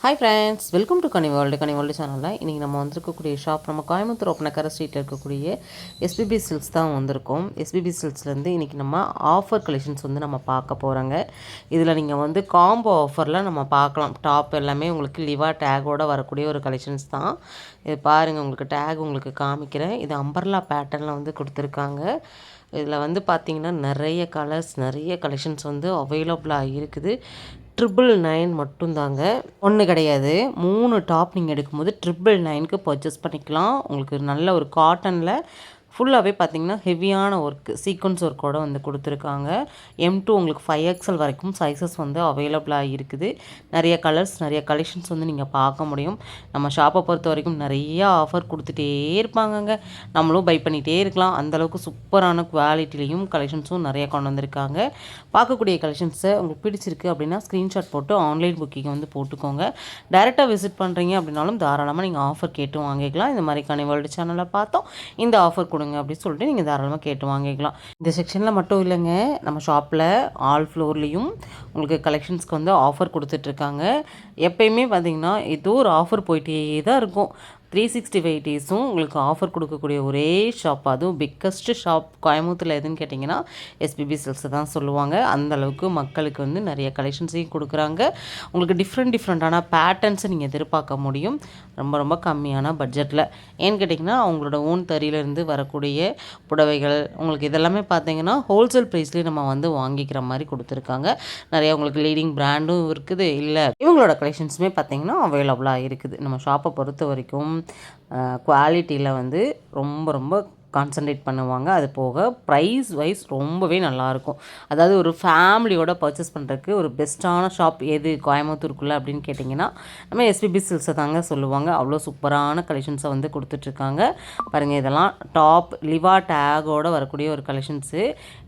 Hi friends, welcome to Ghani world சேனலில் இன்றைக்கி நம்ம வந்திருக்கக்கூடிய ஷாப் நம்ம கோயம்புத்தூர் ஒப்பனக்கார ஸ்ட்ரீட்டில் இருக்கக்கூடிய எஸ்பிபி சில்க்ஸ் தான் வந்திருக்கோம். எஸ்பிபி சில்க்ஸ்லேருந்து இன்றைக்கி நம்ம ஆஃபர் கலெக்ஷன்ஸ் வந்து நம்ம பார்க்க போகிறோங்க. இதில் நீங்கள் வந்து காம்போ ஆஃபரில் நம்ம பார்க்கலாம். டாப் எல்லாமே உங்களுக்கு லிவா டேகோடு வரக்கூடிய ஒரு கலெக்ஷன்ஸ் தான். இது பாருங்கள், உங்களுக்கு டேக் உங்களுக்கு காமிக்கிறேன். இது அம்பர்லா பேட்டர்னில் வந்து கொடுத்துருக்காங்க. இதில் வந்து பார்த்திங்கன்னா நிறைய கலர்ஸ், நிறைய கலெக்ஷன்ஸ் வந்து அவைலபிளாக இருக்குது. 999 மட்டும்தாங்க, ஒன்று கிடையாது. 3 டாப் நீங்கள் எடுக்கும்போது 999க்கு பர்ச்சேஸ் பண்ணிக்கலாம். உங்களுக்கு நல்ல ஒரு காட்டனில் ஃபுல்லாகவே பார்த்திங்கன்னா ஹெவியான ஒர்க்கு, சீக்வன்ஸ் ஒர்க்கோடு வந்து கொடுத்துருக்காங்க. M2 உங்களுக்கு 5XL வரைக்கும் சைஸஸ் வந்து அவைலபிளாக இருக்குது. நிறைய கலர்ஸ், நிறைய கலெக்ஷன்ஸ் வந்து நீங்கள் பார்க்க முடியும். நம்ம ஷாப்பை பொறுத்த வரைக்கும் நிறைய ஆஃபர் கொடுத்துட்டே இருப்பாங்கங்க. நம்மளும் பை பண்ணிகிட்டே இருக்கலாம். அந்தளவுக்கு சூப்பரான குவாலிட்டிலையும் கலெக்ஷன்ஸும் நிறைய கொண்டு வந்திருக்காங்க. பார்க்கக்கூடிய கலெக்ஷன்ஸை உங்களுக்கு பிடிச்சிருக்கு அப்படின்னா ஸ்க்ரீன்ஷாட் போட்டு ஆன்லைன் புக்கிங் வந்து போட்டுக்கோங்க. டைரெக்டாக விசிட் பண்ணுறீங்க அப்படின்னாலும் தாராளமாக நீங்கள் ஆஃபர் கேட்டு வாங்கிக்கலாம். இந்த மாதிரி கனி வேர்ல்டு சேனலில் பார்த்தோம், இந்த ஆஃபர் கொடுங்க அப்படின்னு சொல்லிட்டு நீங்கள் தாராளமாக கேட்டு வாங்கிக்கலாம். இந்த செக்ஷனில் மட்டும் இல்லைங்க, நம்ம ஷாப்பில் ஆல் ஃப்ளோர்லேயும் உங்களுக்கு கலெக்ஷன்ஸ்க்கு வந்து ஆஃபர் கொடுத்துட்ருக்காங்க. எப்பயுமே பார்த்திங்கன்னா ஏதோ ஒரு ஆஃபர் போயிட்டே தான் இருக்கும். 365 டேஸும் உங்களுக்கு ஆஃபர் கொடுக்கக்கூடிய ஒரே ஷாப், அதுவும் பிக்கஸ்ட் ஷாப் கோயம்புத்தூரில் எதுன்னு கேட்டிங்கன்னா எஸ்பிபி சில்க்ஸ் தான் சொல்லுவாங்க. அந்தளவுக்கு மக்களுக்கு வந்து நிறைய கலெக்ஷன்ஸையும் கொடுக்குறாங்க. உங்களுக்கு டிஃப்ரெண்ட்டான பேட்டர்ன்ஸை நீங்கள் எதிர்பார்க்க முடியும் ரொம்ப ரொம்ப கம்மியான பட்ஜெட்டில். ஏன்னு கேட்டிங்கன்னா அவங்களோட ஓன் தறியிலேருந்து வரக்கூடிய புடவைகள் உங்களுக்கு இதெல்லாமே பார்த்திங்கன்னா ஹோல்சேல் ப்ரைஸ்லேயே நம்ம வந்து வாங்கிக்கிற மாதிரி கொடுத்துருக்காங்க. நிறைய உங்களுக்கு லீடிங் பிராண்டும் இருக்குது. இல்லை இவங்களோட கலெக்ஷன்ஸுமே பார்த்திங்கன்னா அவைலபிளாக இருக்குது. நம்ம ஷாப்பை பொறுத்த வரைக்கும் குவாலிட்டியில் வந்து ரொம்ப ரொம்ப கான்சன்ட்ரேட் பண்ணுவாங்க. அது போக ப்ரைஸ் வைஸ் ரொம்பவே நல்லாயிருக்கும். அதாவது ஒரு ஃபேமிலியோட பர்ச்சேஸ் பண்ணுறதுக்கு ஒரு பெஸ்ட்டான ஷாப் எது கோயம்புத்தூருக்குள்ளே அப்படின்னு கேட்டிங்கன்னா நம்ம எஸ்பிபி சில்க்ஸை தாங்க சொல்லுவாங்க. அவ்வளோ சூப்பரான கலெக்ஷன்ஸை வந்து கொடுத்துட்ருக்காங்க. பாருங்கள், இதெல்லாம் டாப் லிவா டேகோடு வரக்கூடிய ஒரு கலெக்ஷன்ஸு.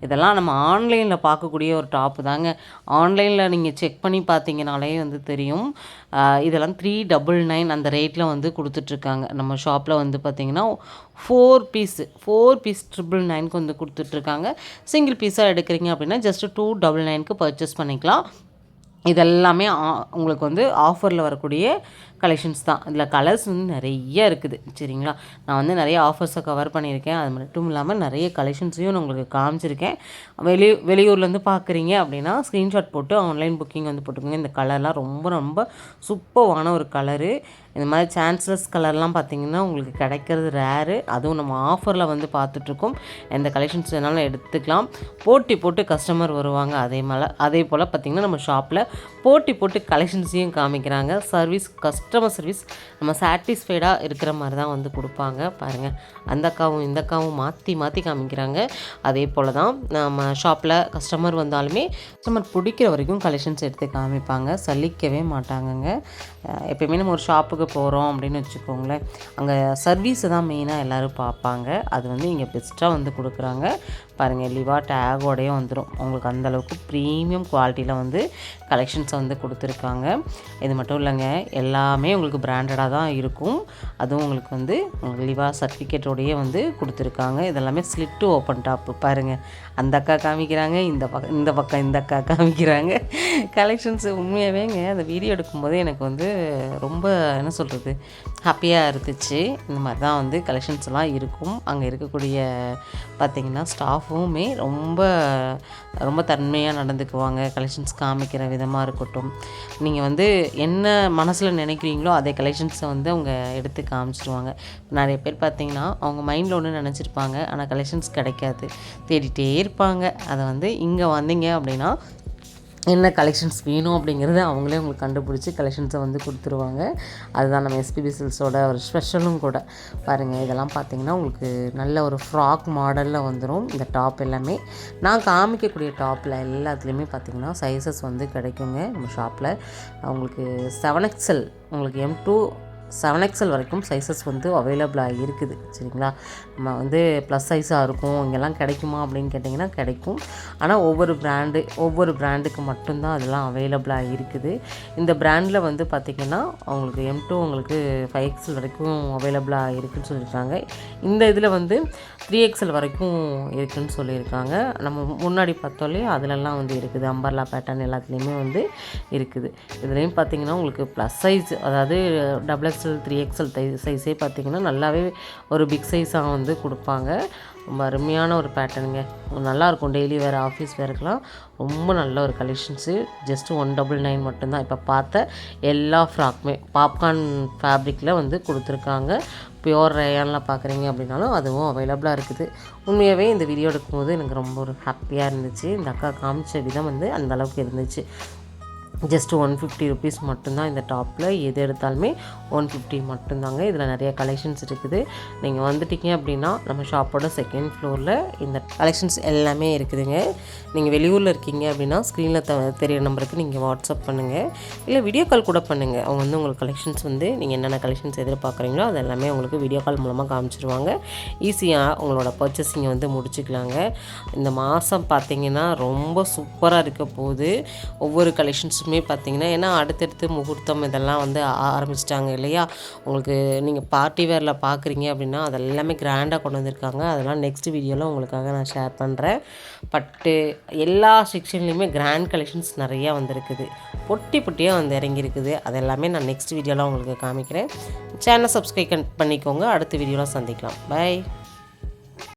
இதெல்லாம் நம்ம ஆன்லைனில் பார்க்கக்கூடிய ஒரு டாப்பு தாங்க. ஆன்லைனில் நீங்கள் செக் பண்ணி பார்த்தீங்கனாலே வந்து தெரியும். இதெல்லாம் 399 அந்த ரேட்டில் வந்து கொடுத்துட்ருக்காங்க. நம்ம ஷாப்பில் வந்து பார்த்திங்கன்னா 4 பீஸ் 999க்கு வந்து கொடுத்துட்ருக்காங்க. சிங்கிள் பீஸாக எடுக்கிறீங்க அப்படின்னா ஜஸ்ட்டு 299க்கு பர்ச்சேஸ் பண்ணிக்கலாம். இதெல்லாமே உங்களுக்கு வந்து ஆஃபரில் வரக்கூடிய கலெக்ஷன்ஸ் தான். இதில் கலர்ஸ் வந்து நிறைய இருக்குது, சரிங்களா. நான் வந்து நிறைய ஆஃபர்ஸை கவர் பண்ணியிருக்கேன். அது மட்டும் இல்லாமல் நிறைய கலெக்ஷன்ஸையும் நான் உங்களுக்கு காமிச்சிருக்கேன். வெளியூர்லேருந்து பார்க்குறீங்க அப்படின்னா ஸ்க்ரீன்ஷாட் போட்டு ஆன்லைன் புக்கிங் வந்து போட்டுக்கோங்க. இந்த கலர்லாம் ரொம்ப ரொம்ப சூப்பரான ஒரு கலரு. இந்த மாதிரி சான்ஸ்லெஸ் கலர்லாம் பார்த்திங்கன்னா உங்களுக்கு கிடைக்கிறது ரேரு. அதுவும் நம்ம ஆஃபரில் வந்து பார்த்துட்ருக்கோம். எந்த கலெக்ஷன்ஸ் வேணாலும் எடுத்துக்கலாம். போட்டி போட்டு கஸ்டமர் வருவாங்க. அதே போல் பார்த்திங்கன்னா நம்ம ஷாப்பில் போட்டி போட்டு கலெக்ஷன்ஸையும் காமிக்கிறாங்க. கஸ்டமர் சர்வீஸ் நம்ம சாட்டிஸ்ஃபைடாக இருக்கிற மாதிரி தான் வந்து கொடுப்பாங்க. பாருங்கள், அந்த அக்காவும் இந்த அக்காவும் மாற்றி காமிக்கிறாங்க. அதே போல் தான் நம்ம ஷாப்பில் கஸ்டமர் வந்தாலுமே கஸ்டமர் பிடிக்கிற வரைக்கும் கலெக்ஷன்ஸ் எடுத்து காமிப்பாங்க. சலிக்கவே மாட்டாங்கங்க. எப்பயுமே நம்ம ஒரு ஷாப்புக்கு போகிறோம் அப்படின்னு வச்சுக்கோங்களேன், அங்கே சர்வீஸை தான் மெயினாக எல்லோரும் பார்ப்பாங்க. அது வந்து இங்கே பெஸ்ட்டாக வந்து கொடுக்குறாங்க. பாருங்கள், லிவா டேகோடையே வந்துடும். உங்களுக்கு அந்தளவுக்கு ப்ரீமியம் குவாலிட்டியில் வந்து கலெக்ஷன்ஸை வந்து கொடுத்துருக்காங்க. இது மட்டும் இல்லைங்க, எல்லாமே உங்களுக்கு பிராண்டடாக தான் இருக்கும். அதுவும் உங்களுக்கு வந்து உங்களுக்கு லிவா சர்டிஃபிகேட்டோடையே வந்து கொடுத்துருக்காங்க. இதெல்லாமே ஸ்லிட்டு ஓப்பன் டாப்பு. பாருங்கள், அந்த அக்கா காமிக்கிறாங்க, இந்த பக்கம் இந்த அக்கா காமிக்கிறாங்க. கலெக்ஷன்ஸ் உண்மையாகவேங்க அந்த வீடியோ எடுக்கும்போது எனக்கு வந்து ரொம்ப என்ன சொல்கிறது ஹாப்பியாக இருந்துச்சு. இந்த மாதிரி தான் வந்து கலெக்ஷன்ஸ் எல்லாம் இருக்கும். அங்கே இருக்கக்கூடிய பார்த்திங்கன்னா ஸ்டாஃபுமே ரொம்ப ரொம்ப தன்மையாக நடந்துக்குவாங்க. கலெக்ஷன்ஸ் காமிக்கிற விதமாக இருக்கட்டும், நீங்கள் வந்து என்ன மனசில் நினைக்கிறீங்களோ அதே கலெக்ஷன்ஸை வந்து அவங்க எடுத்து காமிச்சிடுவாங்க. நிறைய பேர் பார்த்திங்கன்னா அவங்க மைண்டில் ஒன்று நினச்சிருப்பாங்க, ஆனால் கலெக்ஷன்ஸ் கிடைக்காது, தேடிகிட்டே இருப்பாங்க. அதை வந்து இங்கே வந்தீங்க அப்படின்னா என்ன கலெக்ஷன்ஸ் வேணும் அப்படிங்கிறத அவங்களே உங்களுக்கு கண்டுபிடிச்சி கலெக்ஷன்ஸை வந்து கொடுத்துருவாங்க. அதுதான் நம்ம எஸ்பிபி சில்க்ஸோட ஒரு ஸ்பெஷலும் கூட. பாருங்கள், இதெல்லாம் பார்த்திங்கன்னா உங்களுக்கு நல்ல ஒரு ஃப்ராக் மாடலில் வந்துடும். இந்த டாப் எல்லாமே நான் காமிக்கக்கூடிய டாப்பில் எல்லாத்துலேயுமே பார்த்திங்கன்னா சைஸஸ் வந்து கிடைக்குங்க. நம்ம ஷாப்பில் உங்களுக்கு 7XL உங்களுக்கு M2 7XL வரைக்கும் சைஸஸ் வந்து அவைலபிளாக இருக்குது. சரிங்களா, நம்ம வந்து ப்ளஸ் சைஸாக இருக்கும் இங்கெல்லாம் கிடைக்குமா அப்படின்னு கேட்டிங்கன்னா கிடைக்கும். ஆனால் ஒவ்வொரு பிராண்டுக்கு மட்டும்தான் அதெல்லாம் அவைலபிளாக இருக்குது. இந்த பிராண்டில் வந்து பார்த்திங்கன்னா அவங்களுக்கு M2 உங்களுக்கு 5XL வரைக்கும் அவைலபிளாக இருக்குதுன்னு சொல்லியிருக்காங்க. இந்த இதில் வந்து 3XL வரைக்கும் இருக்குதுன்னு சொல்லியிருக்காங்க. நம்ம முன்னாடி பார்த்தோம்லே அதிலெல்லாம் வந்து இருக்குது. அம்பர்லா பேட்டர்ன் எல்லாத்துலேயுமே வந்து இருக்குது. இதுலேயும் பார்த்திங்கன்னா உங்களுக்கு ப்ளஸ் சைஸ், அதாவது XXL 3XL சைஸே பார்த்திங்கன்னா நல்லாவே ஒரு பிக் சைஸாக வந்து கொடுப்பாங்க. ரொம்ப அருமையான ஒரு பேட்டர்னுங்க, நல்லாயிருக்கும். டெய்லி வேறு ஆஃபீஸ் வேறுக்கெலாம் ரொம்ப நல்ல ஒரு கலெக்ஷன்ஸு. ஜஸ்ட் 199 மட்டும்தான். இப்போ பார்த்த எல்லா ஃப்ராக்குமே பாப்கார்ன் ஃபேப்ரிக்கில் வந்து கொடுத்துருக்காங்க. பியோர் ரேயானில் பார்க்குறீங்க அப்படின்னாலும் அதுவும் அவைலபிளாக இருக்குது. உண்மையாகவே இந்த வீடியோ எடுக்கும்போது எனக்கு ரொம்ப ஒரு ஹாப்பியாக இருந்துச்சு. இந்த அக்கா காமிச்ச விதம் வந்து அந்தளவுக்கு இருந்துச்சு. ஜஸ்ட் 150 ருபீஸ் மட்டும்தான். இந்த டாப்பில் எது எடுத்தாலுமே 150 மட்டும்தாங்க. இதில் நிறைய கலெக்ஷன்ஸ் இருக்குது. நீங்கள் வந்துட்டீங்க அப்படின்னா நம்ம ஷாப்போட செகண்ட் ஃப்ளோரில் இந்த கலெக்ஷன்ஸ் எல்லாமே இருக்குதுங்க. நீங்கள் வெளியூரில் இருக்கீங்க அப்படின்னா ஸ்க்ரீனில் தெரியிற நம்பருக்கு நீங்கள் வாட்ஸ்அப் பண்ணுங்கள், இல்லை வீடியோ கால் கூட பண்ணுங்கள். அவங்க வந்து உங்களுக்கு கலெக்ஷன்ஸ் வந்து நீங்கள் என்னென்ன கலெக்ஷன்ஸ் எதிர்பார்க்குறீங்களோ அது எல்லாமே உங்களுக்கு வீடியோ கால் மூலமாக காமிச்சிருவாங்க. ஈஸியாக உங்களோட பர்ச்சேசிங்கை வந்து முடிச்சுக்கலாங்க. இந்த மாதம் பார்த்திங்கன்னா ரொம்ப சூப்பராக இருக்க போகுது. ஒவ்வொரு கலெக்ஷன்ஸுமே பார்த்திங்கன்னா, ஏன்னா அடுத்தடுத்து முகூர்த்தம் இதெல்லாம் வந்து ஆரம்பிச்சிட்டாங்க இல்லையா. உங்களுக்கு நீங்கள் பார்ட்டி வேரில் பார்க்குறீங்க அப்படின்னா அதெல்லாமே கிராண்டாக கொண்டு வந்திருக்காங்க. அதெல்லாம் நெக்ஸ்ட் வீடியோவில் உங்களுக்காக நான் ஷேர் பண்ணுறேன். பட்டு எல்லா செக்ஷன்லேயுமே கிராண்ட் கலெக்ஷன்ஸ் நிறையா வந்திருக்குது. பொட்டியாக வந்து இறங்கியிருக்குது. அதெல்லாமே நான் நெக்ஸ்ட் வீடியோவில் உங்களுக்கு காமிக்கிறேன். சேனலை சப்ஸ்கிரைப் பண்ணிக்கோங்க. அடுத்த வீடியோவில் சந்திக்கலாம். பை.